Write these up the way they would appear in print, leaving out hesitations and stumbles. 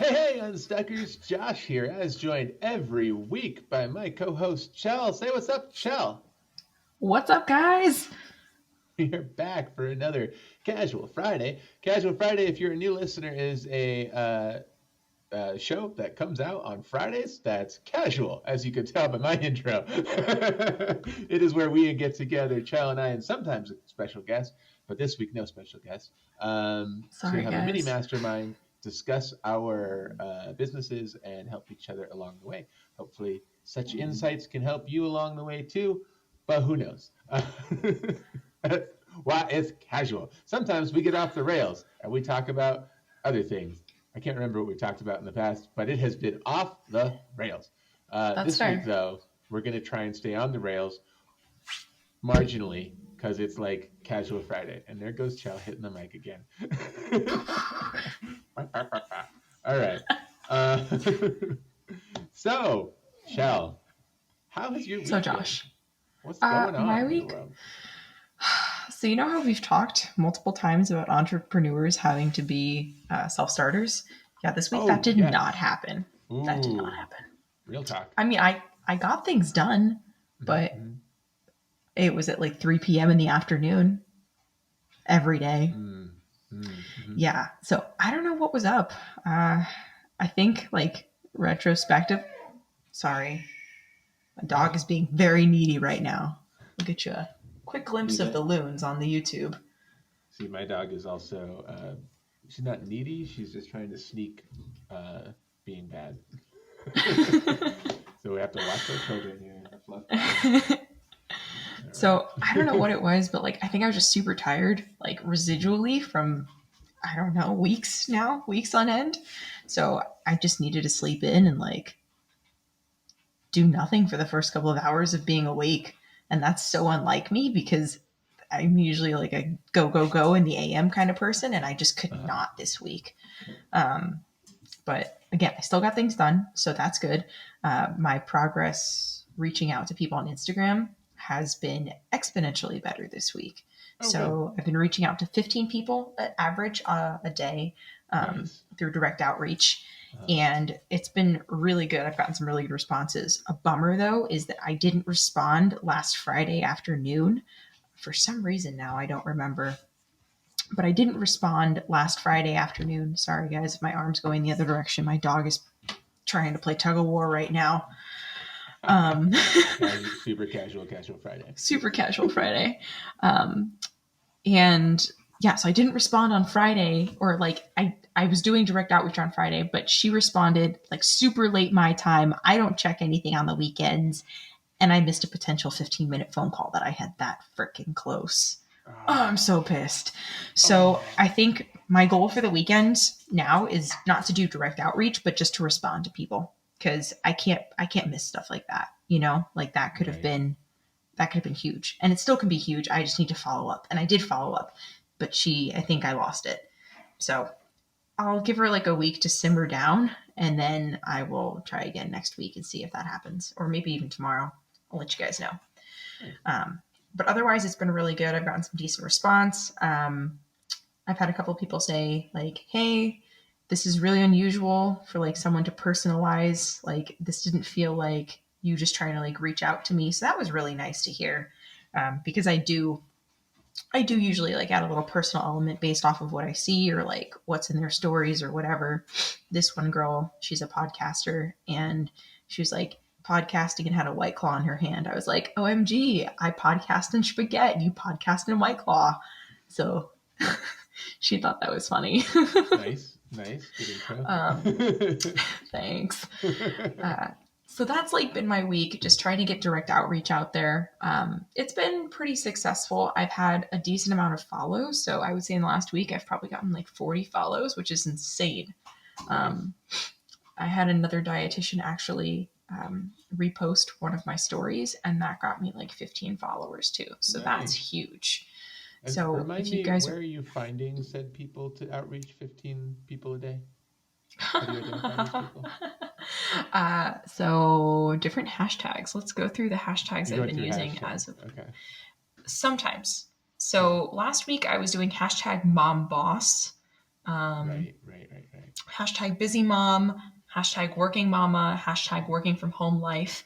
Hey, Unstuckers, Josh here, as joined every week by my co-host, Cel. Say what's up, Cel. What's up, guys? We're back for another Casual Friday. Casual Friday, if you're a new listener, is a show that comes out on Fridays that's casual, as you can tell by my intro. It is where we get together, Cel and I, and sometimes a special guest, but this week, no special guest, to Sorry, have a mini guys. mastermind, discuss our businesses, and help each other along the way. Hopefully, such insights can help you along the way too, but who knows? Why it's casual. Sometimes we get off the rails and we talk about other things. I can't remember what we talked about in the past, but it has been off the rails. That's This week, fair. though, we're going to try and stay on the rails marginally because it's like Casual Friday. And there goes Chow hitting the mic again. All right. Uh, so, Chow, how has your So, week been? Josh, What's going my on in the week. world? So, you know how we've talked multiple times about entrepreneurs having to be self-starters? Yeah, this week that Oh, did not yes. happen. That did not Ooh, happen. real talk. I mean, I got things done, but Mm-hmm. it was at like 3 p.m. in the afternoon every day. Mm-hmm. Yeah, so I don't know what was up. I think like retrospective. Sorry, my dog is being very needy right now. We'll get you a quick glimpse of the loons on the YouTube. See, my dog is also, she's not needy. She's just trying to sneak being bad. So we have to watch our children here. So I don't know what it was, but like I think I was just super tired, like residually from I don't know, weeks on end. So I just needed to sleep in and like do nothing for the first couple of hours of being awake. And that's so unlike me because I'm usually like a go, go, go in the AM kind of person. And I just could Uh-huh. not this week. But again, I still got things done. So that's good. My progress reaching out to people on Instagram has been exponentially better this week. Oh, good. So I've been reaching out to 15 people at average a day Nice. through direct outreach. Uh-huh. And it's been really good. I've gotten some really good responses. A bummer, though, is that I didn't respond last Friday afternoon. For some reason now, I don't remember. But I didn't respond last Friday afternoon. Sorry, guys, if my arm's going the other direction. My dog is trying to play tug of war right now. Super casual Friday. Super casual Friday. And yeah, so I didn't respond on Friday, or like I was doing direct outreach on Friday, but she responded like super late my time. I don't check anything on the weekends. And I missed a potential 15-minute phone call that I had that freaking close. Oh, I'm so pissed. So I think my goal for the weekend now is not to do direct outreach, but just to respond to people because I can't miss stuff like that. You know, like that could have been huge, and it still can be huge. I just need to follow up, and I did follow up, but I think I lost it. So I'll give her like a week to simmer down, and then I will try again next week and see if that happens, or maybe even tomorrow. I'll let you guys know. But otherwise, it's been really good. I've gotten some decent response. I've had a couple of people say like, "Hey, this is really unusual for like someone to personalize. Like, this didn't feel like you just trying to like reach out to me." So that was really nice to hear because I do usually like add a little personal element based off of what I see or like what's in their stories or whatever. This one girl, she's a podcaster, and she was like podcasting and had a White Claw in her hand. I was like, OMG, I podcast in spaghetti, you podcast in White Claw. So she thought that was funny. Nice. Good intro. Thanks. So that's like been my week, just trying to get direct outreach out there. It's been pretty successful. I've had a decent amount of follows. So I would say in the last week, I've probably gotten like 40 follows, which is insane. I had another dietitian actually repost one of my stories, and that got me like 15 followers too. So that's huge. And So remind if you me, guys where are you finding said people to outreach 15 people a day? How do you identify these people? So different hashtags. Let's go through the hashtags You're I've going been through using hashtags. as of Okay. sometimes. So last week I was doing hashtag mom boss. Right, right, right, right. Hashtag busy mom, hashtag working mama, hashtag working from home life.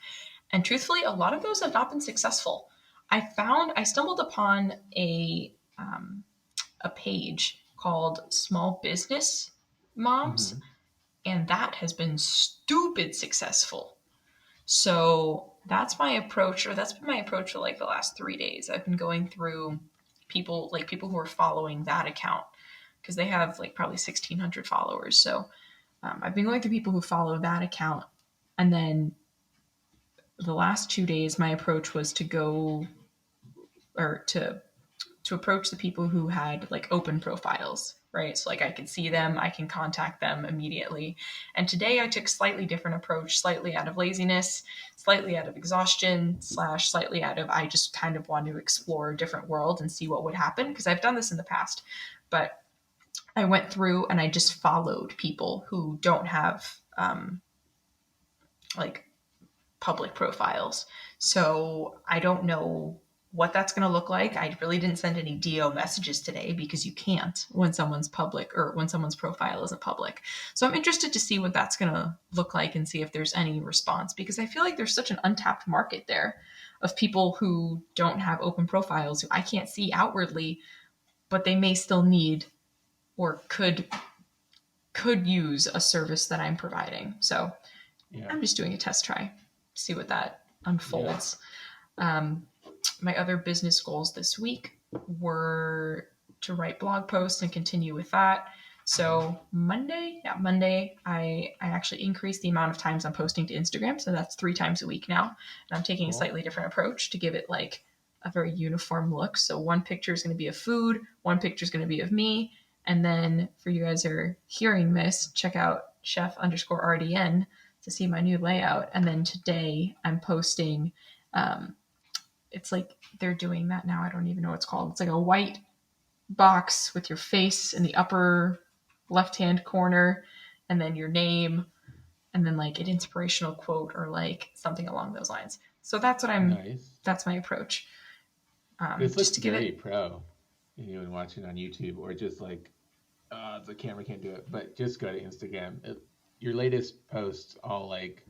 And truthfully, a lot of those have not been successful. I stumbled upon a page called Small Business Moms, Mm-hmm. and that has been stupid successful. So that's been my approach for like the last 3 days. I've been going through people who are following that account because they have like probably 1,600 followers. So I've been going through people who follow that account. And then the last 2 days, my approach was to go or to approach the people who had like open profiles, right? So like I can see them, I can contact them immediately. And today I took slightly different approach, slightly out of laziness, slightly out of exhaustion, slash slightly out of I just kind of want to explore a different world and see what would happen because I've done this in the past. But I went through and I just followed people who don't have like public profiles. So I don't know what that's going to look like. I really didn't send any DO messages today because you can't when someone's public or when someone's profile isn't public. So I'm interested to see what that's going to look like and see if there's any response because I feel like there's such an untapped market there of people who don't have open profiles who I can't see outwardly, but they may still need or could use a service that I'm providing. So Yeah, I'm just doing a test try, see what that yeah. unfolds. Um, my other business goals this week were to write blog posts and continue with that. So Monday, I actually increased the amount of times I'm posting to Instagram. So that's 3 times a week now. And I'm taking a Cool. slightly different approach to give it like a very uniform look. So one picture is going to be of food, one picture is going to be of me. And then for you guys who are hearing this, check out chef_RDN to see my new layout. And then today I'm posting it's like they're doing that now. I don't even know what it's called. It's like a white box with your face in the upper left hand corner, and then your name, and then like an inspirational quote or like something along those lines. So Nice. that's my approach. This Just looks to give very it, pro. Anyone watching on YouTube or just like, the camera can't do it, but just go to Instagram. Your latest posts all like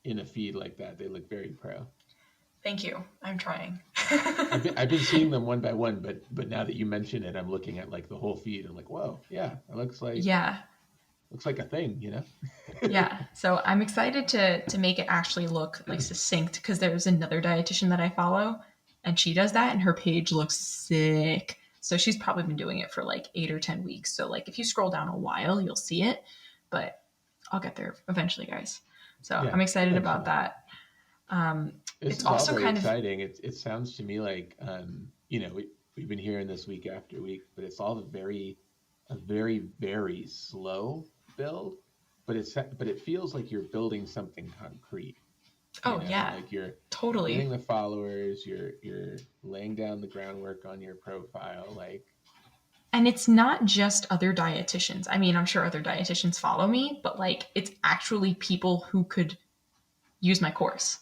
in a feed like that. They look very pro. thank you. I'm trying. I've been seeing them one by one, but now that you mention it, I'm looking at like the whole feed. I'm like, whoa, yeah, it Yeah. looks like a thing, you know? Yeah. So I'm excited to make it actually look like succinct because there's another dietitian that I follow and she does that and her page looks sick. So she's probably been doing it for like 8 or 10 weeks. So like if you scroll down a while, you'll see it, but I'll get there eventually, guys. So Yeah, I'm excited about eventually. that. Um, This it's is all also very kind of exciting. It sounds to me like, we've been hearing this week after week, but it's all a very, very slow build. But it feels like you're building something concrete. oh yeah, Like you're getting totally. the followers, you're laying down the groundwork on your profile. Like, And it's not just other dietitians. I mean, I'm sure other dietitians follow me, but like it's actually people who could use my course.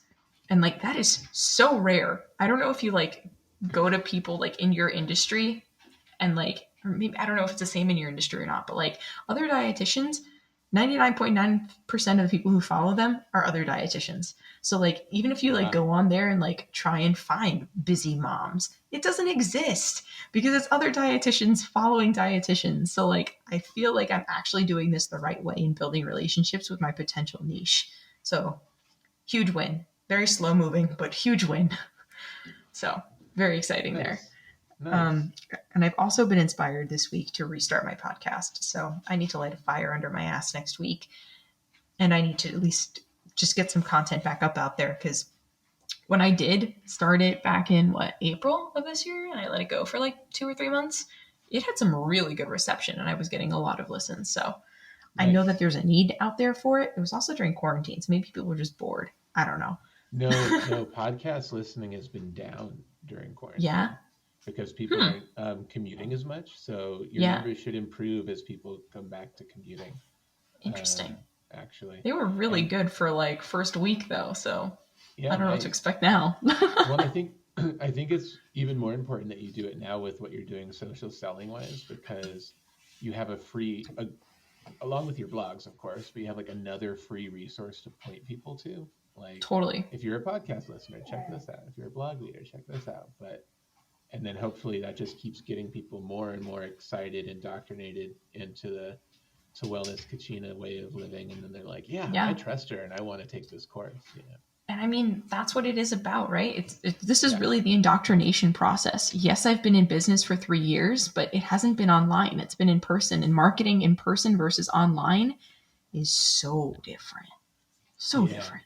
And like that is so rare. I don't know if you like go to people like in your industry and like or maybe I don't know if it's the same in your industry or not, but like other dietitians, 99.9% of the people who follow them are other dietitians. So like even if you like wow, go on there and like try and find busy moms, it doesn't exist because it's other dietitians following dietitians. So like I feel like I'm actually doing this the right way in building relationships with my potential niche. So huge win. Very slow moving, but huge win. So very exciting there. nice, nice. And I've also been inspired this week to restart my podcast. So I need to light a fire under my ass next week. And I need to at least just get some content back up out there because when I did start it back in April of this year and I let it go for like 2 or 3 months, it had some really good reception and I was getting a lot of listens. So I know that Nice. there's a need out there for it. It was also during quarantine. So maybe people were just bored. I don't know. No, no, podcast listening has been down during Yeah. quarantine because people Hmm. aren't commuting as much. So your Yeah. numbers should improve as people come back to commuting, uh, Interesting. actually. They were really And good for like first week though, so I yeah, don't know what to nice. expect now. Well, I think I think it's even more important that you do it now with what you're doing social selling wise because you have a free, along with your blogs, of course, but you have like another free resource to point people to. Like, Totally. if you're a podcast listener, check this out. If you're a blog leader, check this out. And then hopefully that just keeps getting people more and more excited, indoctrinated into to wellness Cucina way of living. And then they're like, yeah, I Yeah. trust her and I want to take this course. And I mean, that's what it is about, right? This is Yeah. really the indoctrination process. Yes, I've been in business for 3 years, but it hasn't been online. It's been in person. And marketing in person versus online is so different. So different.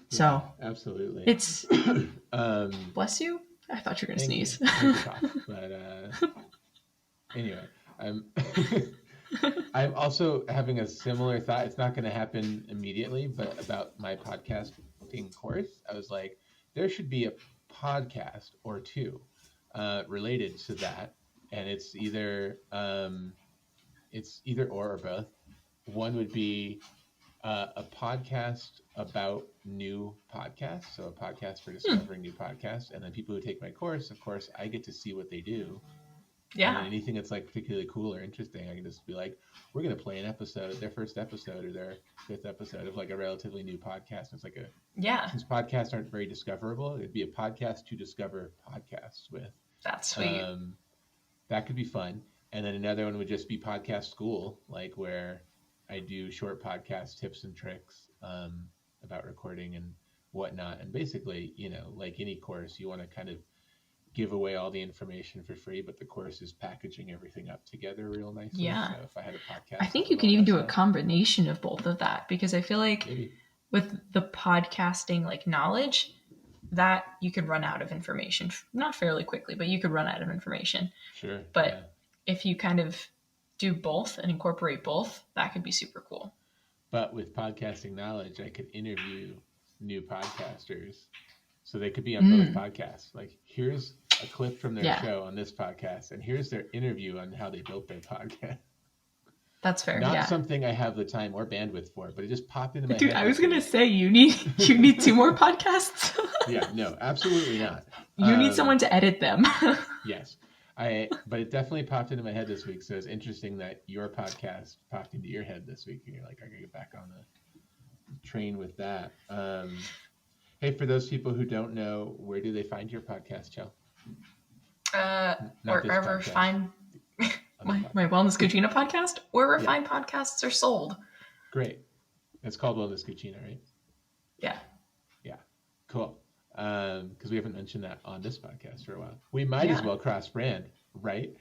So absolutely. it's um, bless you. I thought you were gonna thank sneeze. you. Thank you, Cough. But anyway, I'm I'm also having a similar thought. It's not going to happen immediately, but about my podcasting course, I was like, there should be a podcast or two related to that, and it's either or both. One would be a podcast about new podcasts, so a podcast for discovering new podcasts, and then people who take my course, of course, I get to see what they do. And then anything that's like particularly cool or interesting, I can just be like, we're going to play an episode, their first episode or their fifth episode of like a relatively new podcast. It's like since podcasts aren't very discoverable, it'd be a podcast to discover podcasts with. That's sweet. That could be fun. And then another one would just be podcast school, like where I do short podcast tips and tricks about recording and whatnot. And basically, like any course, you want to kind of give away all the information for free, but the course is packaging everything up together real nicely. Yeah. So if I had a podcast, I think you can even do a combination of both of that, because I feel like with the podcasting like knowledge, that you could run out of information, not fairly quickly, but you could run out of information. Sure. But if you kind of do both and incorporate both, that could be super cool. But with podcasting knowledge, I could interview new podcasters. So they could be on both podcasts. Like, here's a clip from their show on this podcast, and here's their interview on how they built their podcast. That's fair. Not something I have the time or bandwidth for, but it just popped into my head. Dude, I was gonna say you need 2 more podcasts. Yeah, no, absolutely not. You need someone to edit them. Yes, but it definitely popped into my head this week. So it's interesting that your podcast popped into your head this week, and you're like, I gotta get back on the train with that. Hey, for those people who don't know, where do they find your podcast, Cel? Wherever fine my Wellness Cucina podcast, wherever fine podcasts are sold. Great. It's called Wellness Cucina, right? Yeah. Yeah. Cool. Because we haven't mentioned that on this podcast for a while. We might as well cross brand, right?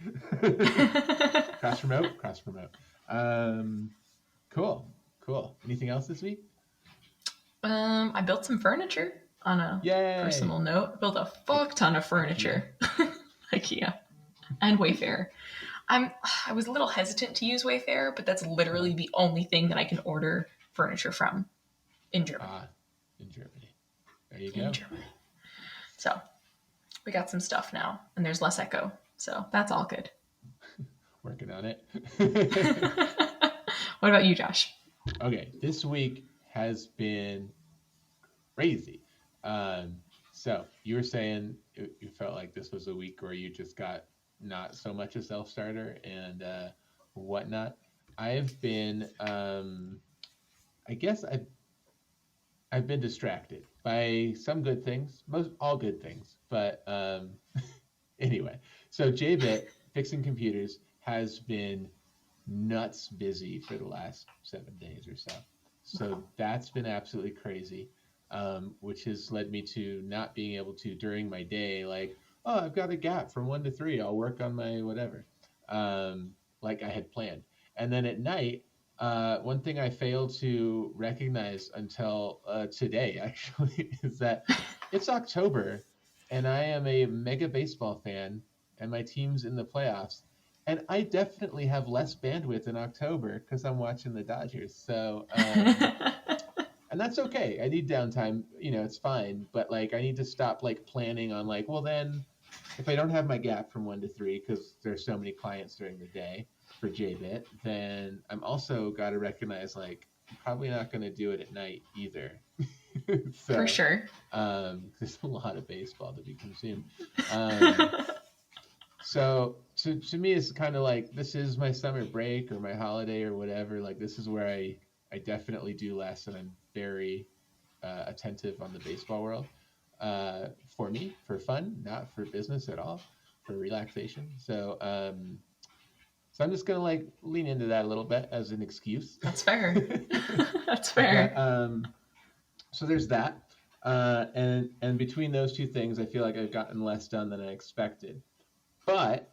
Cross promote. Cool. Anything else this week? I built some furniture on a personal note. Built a fuck ton of furniture. IKEA and Wayfair. I was a little hesitant to use Wayfair, but that's literally the only thing that I can order furniture from in Germany. In Germany. There you go. In Germany. So we got some stuff now, and there's less echo. So that's all good. Working on it. What about you, Josh? Okay, this week has been crazy. So you were saying you felt like this was a week where you just got not so much a self-starter and whatnot. I've been, I guess I've been distracted by some good things, all good things. But anyway, so JBit, fixing computers, has been nuts busy for the last 7 days or so. So that's been absolutely crazy, which has led me to not being able to, during my day, like, oh, I've got a gap from 1 to 3. I'll work on my whatever, like I had planned. And then at night, one thing I failed to recognize until today, actually, is that it's October, and I am a mega baseball fan, and my team's in the playoffs. And I definitely have less bandwidth in October because I'm watching the Dodgers. So, and that's okay. I need downtime. It's fine. But like, I need to stop like planning on like, well, then if I don't have my gap from 1 to 3 because there's so many clients during the day for JBit, then I'm also got to recognize like I'm probably not going to do it at night either. So, for sure. There's a lot of baseball to be consumed. So to me, it's kind of like this is my summer break or my holiday or whatever. Like this is where I definitely do less, and I'm very attentive on the baseball world. For me, for fun, not for business at all, for relaxation. So I'm just gonna like lean into that a little bit as an excuse. That's fair. That's But fair. so there's that. And between those two things, I feel like I've gotten less done than I expected. But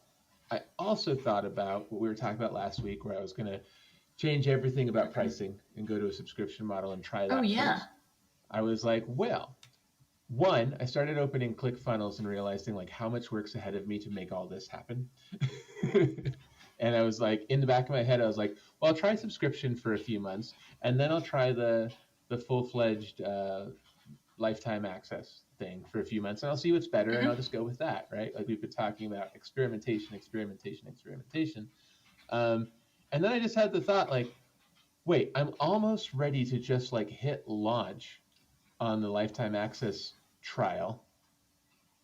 I also thought about what we were talking about last week, where I was going to change everything about pricing and go to a subscription model and try Oh that yeah. first. I was like, well, one, I started opening ClickFunnels and realizing like how much work's ahead of me to make all this happen. And I was like, in the back of my head, I was like, well, I'll try subscription for a few months, and then I'll try the full-fledged lifetime access thing for a few months, and I'll see what's better, and Hmm. I'll just go with that, right? Like we've been talking about experimentation. Um, and then I just had the thought, like, wait, I'm almost ready to just like hit launch on the lifetime access trial,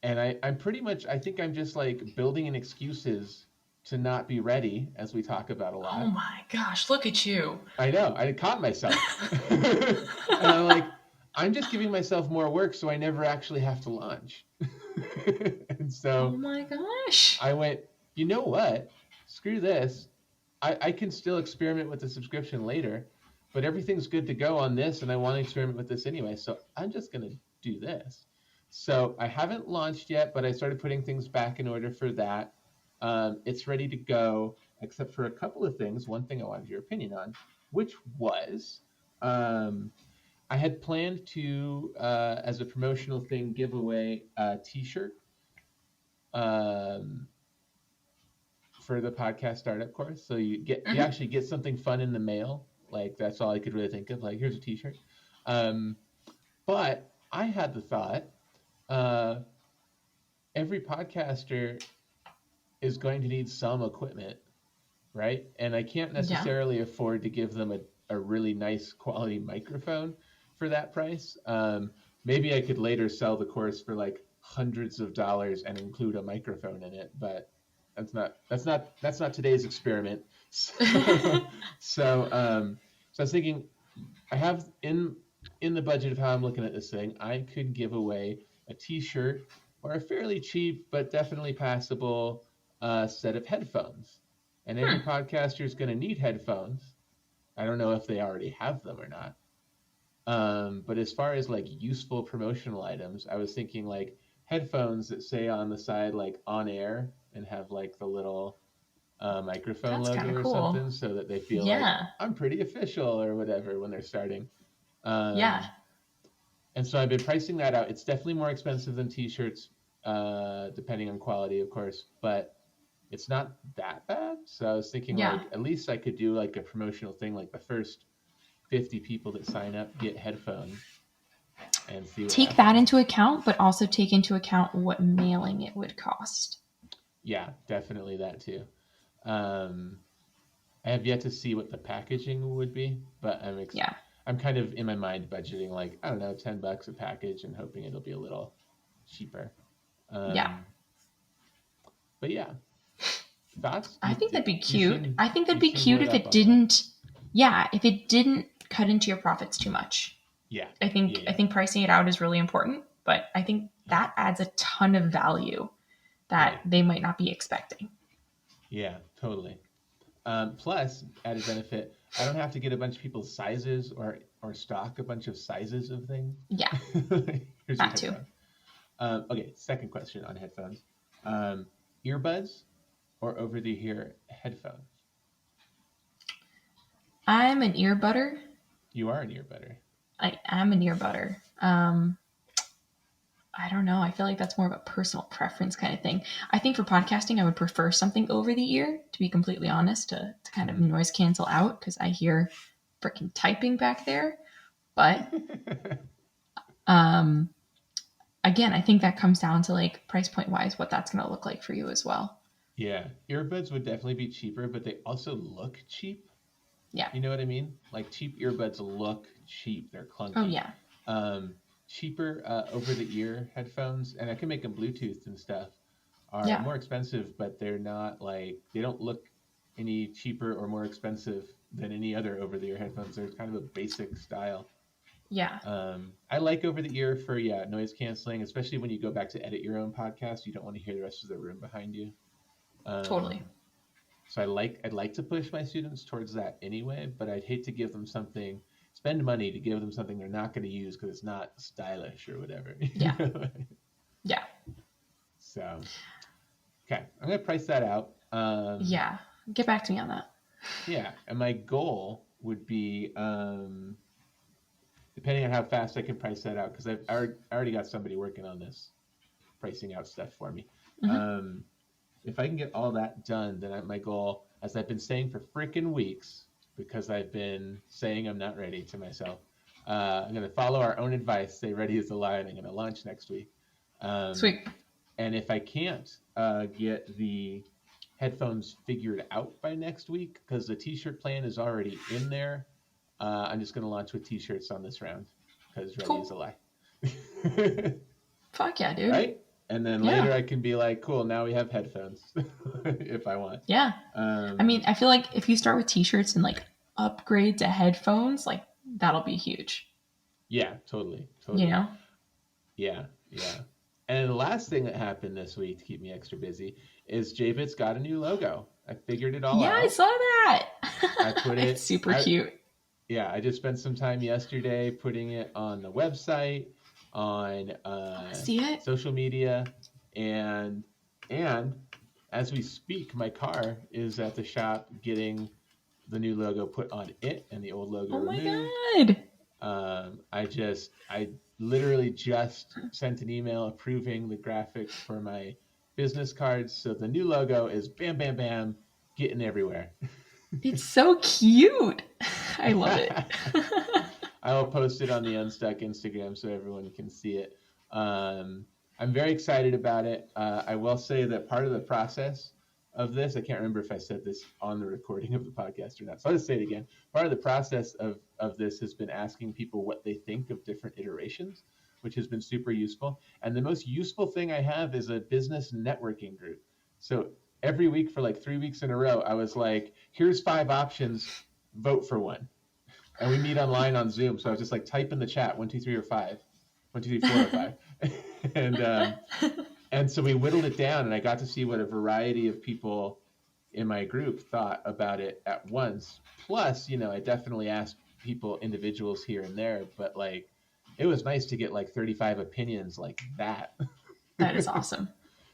and I'm pretty much, I think I'm just like building in excuses to not be ready, as we talk about a Oh lot. my gosh, look at you. I know, I caught myself. And I'm like, I'm just giving myself more work so I never actually have to launch. And Oh so my gosh. I went, you know what? Screw this. I can still experiment with the subscription later, but everything's good to go on this, and I want to experiment with this anyway. So I'm just going to do this. So I haven't launched yet, but I started putting things back in order for that. It's ready to go, except for a couple of things. One thing I wanted your opinion on, which was um, I had planned to, as a promotional thing, give away a T-shirt um, for the podcast startup course. So you Hmm. actually get something fun in the mail. Like that's all I could really think of. Like here's a T-shirt. Um, but I had the thought, uh, every podcaster is going to need some equipment, right? And I can't Yeah. necessarily afford to give them a really nice quality microphone for that price. Maybe I could later sell the course for like hundreds of dollars and include a microphone in it, but that's not today's experiment. So I was thinking I have in the budget of how I'm looking at this thing, I could give away a T-shirt or a fairly cheap but definitely passable set of headphones. And every Hmm. podcaster is going to need headphones. I don't know if they already have them or not. But as far as like useful promotional items, I was thinking like headphones that say on the side like on air and have like the little microphone That's kind logo of or cool. something so that they feel like Yeah. I'm pretty official or whatever when they're starting. Yeah. Um, and so I've been pricing that out. It's definitely more expensive than t-shirts, depending on quality, of course, but it's not that bad. So I was thinking Yeah. like at least I could do like a promotional thing, like the first 50 people that sign up get headphones and see what Take that happens. into account, but also take into account what mailing it would cost. Yeah, definitely that too. Um, I have yet to see what the packaging would be, but Yeah. I'm kind of in my mind budgeting like I don't know, $10 a package and hoping it'll be a little cheaper. Yeah. Um, but yeah, thoughts? I think that'd be You cute. seem I think that'd you be seem cute lit if up it on that. didn't, yeah, if it didn't cut into your profits too much. Yeah, I yeah, think I yeah, think pricing it out is really important, but I think yeah. that adds a ton of value that Right. they might not be expecting. Yeah, totally. Plus, added benefit, I don't have to get a bunch of people's sizes or stock a bunch of sizes of things. Yeah, Here's your that too. headphone. Okay, second question on headphones. Um, Earbuds or over the ear headphones? I'm an earbudder. You are an earbudder. I am an earbudder. I don't know. I feel like that's more of a personal preference kind of thing. I think for podcasting, I would prefer something over the ear, to be completely honest, to kind of Mm. noise cancel out because I hear freaking typing back there. But um, again, I think that comes down to like price point wise, what that's going to look like for you as well. Yeah, earbuds would definitely be cheaper, but they also look cheap. Yeah. You know what I mean? Like cheap earbuds look cheap. They're Oh, clunky. yeah. Cheaper over the ear headphones, and I can make them Bluetooth and stuff, are Yeah. more expensive, but they're not like, they don't look any cheaper or more expensive than any other over-the-ear headphones. They're kind of a basic style. Yeah. I like over-the-ear for noise canceling, especially when you go back to edit your own podcast. You don't want to hear the rest of the room behind you. Totally. So I'd like to push my students towards that anyway, but I'd hate to give them something, spend money to give them something they're not going to use because it's not stylish or whatever. Yeah. Yeah. So, okay, I'm going to price that out. Yeah. Get back to me on that. Yeah, and my goal would be, depending on how fast I can price that out, because I already got somebody working on this, pricing out stuff for me. Mm-hmm. If I can get all that done, then my goal, as I've been saying for freaking weeks, because I've been saying I'm not ready to myself, I'm going to follow our own advice, say ready as a lion, I'm going to launch next week. Sweet. And if I can't get the headphones figured out by next week, because the t-shirt plan is already in there, I'm just going to launch with t-shirts on this round, because ready Cool. is a lie. Fuck yeah, dude. Right? And then later I can be like, cool, now we have headphones if I want. Yeah. I mean, I feel like if you start with t-shirts and like upgrade to headphones, like that'll be huge. Yeah, totally. You know? Yeah. And the last thing that happened this week to keep me extra busy is JBit's got a new logo. I figured it all out. Yeah, I saw that. I put it. It's super cute. Yeah, I just spent some time yesterday putting it on the website, on see it? social media, and as we speak, my car is at the shop getting the new logo put on it and the old logo removed. Oh my god! I literally just sent an email approving the graphics for my business cards, so the new logo is bam, bam, bam, getting everywhere. It's so cute. I love it. I will post it on the Unstuck Instagram so everyone can see it. I'm very excited about it. I will say that part of the process of this, I can't remember if I said this on the recording of the podcast or not, so I'll just say it again. Part of the process of this has been asking people what they think of different iterations, which has been super useful. And the most useful thing I have is a business networking group. So every week for like 3 weeks in a row, I was like, here's 5 options, vote for one. And we meet online on Zoom. So I was just like, type in the chat, 1, 2, 3, or 5. 1, 2, 3, 4, or 5. And so we whittled it down, and I got to see what a variety of people in my group thought about it at once. Plus, I definitely asked people, individuals here and there, but like, it was nice to get like 35 opinions like that. That is awesome.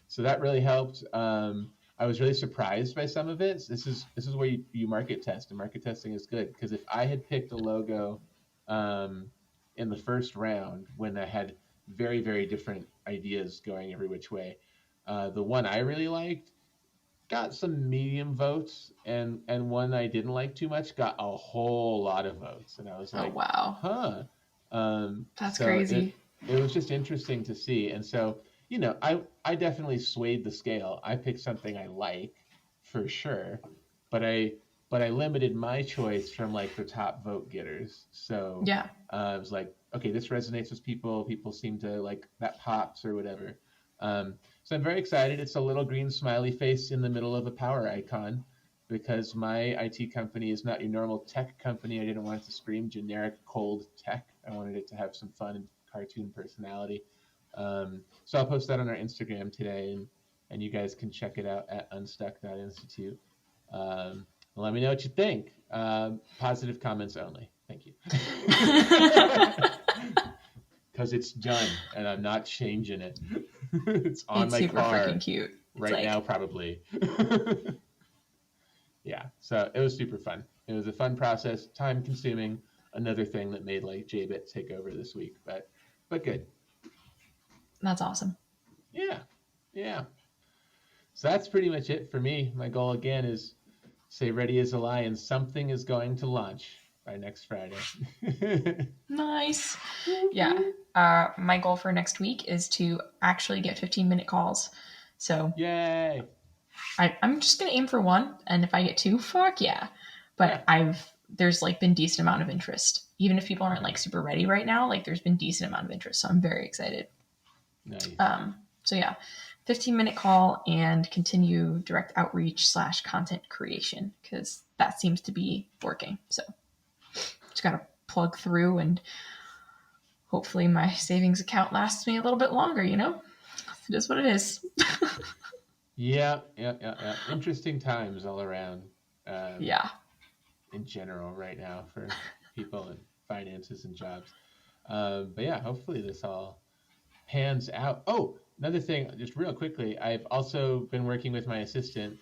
So that really helped. I was really surprised by some of it. This is where you market test, and market testing is good, because if I had picked a logo in the first round when I had very, very different ideas going every which way, the one I really liked got some medium votes, and one I didn't like too much got a whole lot of votes, and I was like, oh wow, huh. That's crazy. It was just interesting to see, and so. I definitely swayed the scale. I picked something I like, for sure, but I limited my choice from like the top vote getters. So yeah, I was like, okay, this resonates with people. People seem to like that, pops or whatever. So I'm very excited. It's a little green smiley face in the middle of a power icon, because my IT company is not your normal tech company. I didn't want it to scream generic cold tech. I wanted it to have some fun and cartoon personality. So I'll post that on our Instagram today, and you guys can check it out at unstuck.institute. Let me know what you think. Positive comments only. Thank you. Because it's done, and I'm not changing it. It's on my super car freaking cute. right now, probably. Yeah, so it was super fun. It was a fun process, time consuming. Another thing that made like JBit take over this week, but good. That's awesome. Yeah. So that's pretty much it for me. My goal again is say ready as a lion. Something is going to launch by next Friday. Nice. Yeah. My goal for next week is to actually get 15-minute calls. So yay. I'm just gonna aim for 1, and if I get 2, fuck yeah. But yeah. There's like been decent amount of interest. Even if people aren't like super ready right now, like there's been decent amount of interest. So I'm very excited. Nice. So yeah, 15-minute call and continue direct outreach / content creation, because that seems to be working. So just got to plug through, and hopefully my savings account lasts me a little bit longer, you know? It is what it is. Yeah. Interesting times all around. Yeah. In general right now for people and finances and jobs. But yeah, hopefully this all pans out. Oh, another thing, just real quickly, I've also been working with my assistant.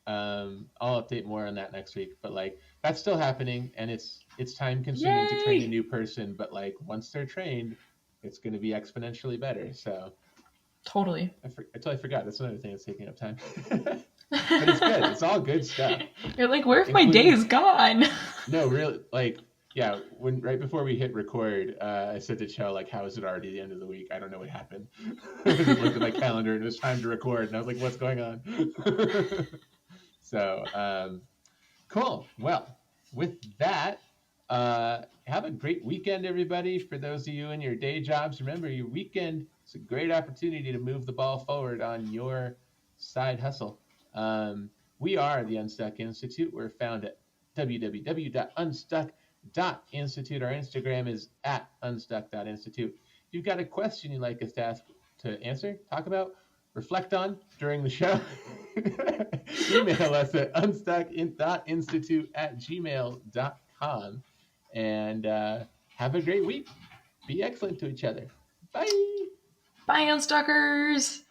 I'll update more on that next week, but like that's still happening, and it's time consuming to train a Yay! new person. But like once they're trained, it's going to be exponentially better. So Totally. I totally forgot. That's another thing that's taking up time. But it's good. It's all good stuff. You're like, where have my days gone? No, really, like, yeah, when right before we hit record, I said to Cel, like, how is it already the end of the week? I don't know what happened. I just looked at my calendar and it was time to record, and I was like, what's going on? So, cool. Well, with that, have a great weekend, everybody. For those of you in your day jobs, remember your weekend is a great opportunity to move the ball forward on your side hustle. We are the Unstuck Institute. We're found at www.unstuck.institute. Our Instagram is at unstuck.institute. If you've got a question you'd like us to answer, talk about, reflect on during the show, email us at unstuck.institute@gmail.com. And have a great week. Be excellent to each other. Bye. Bye, Unstuckers!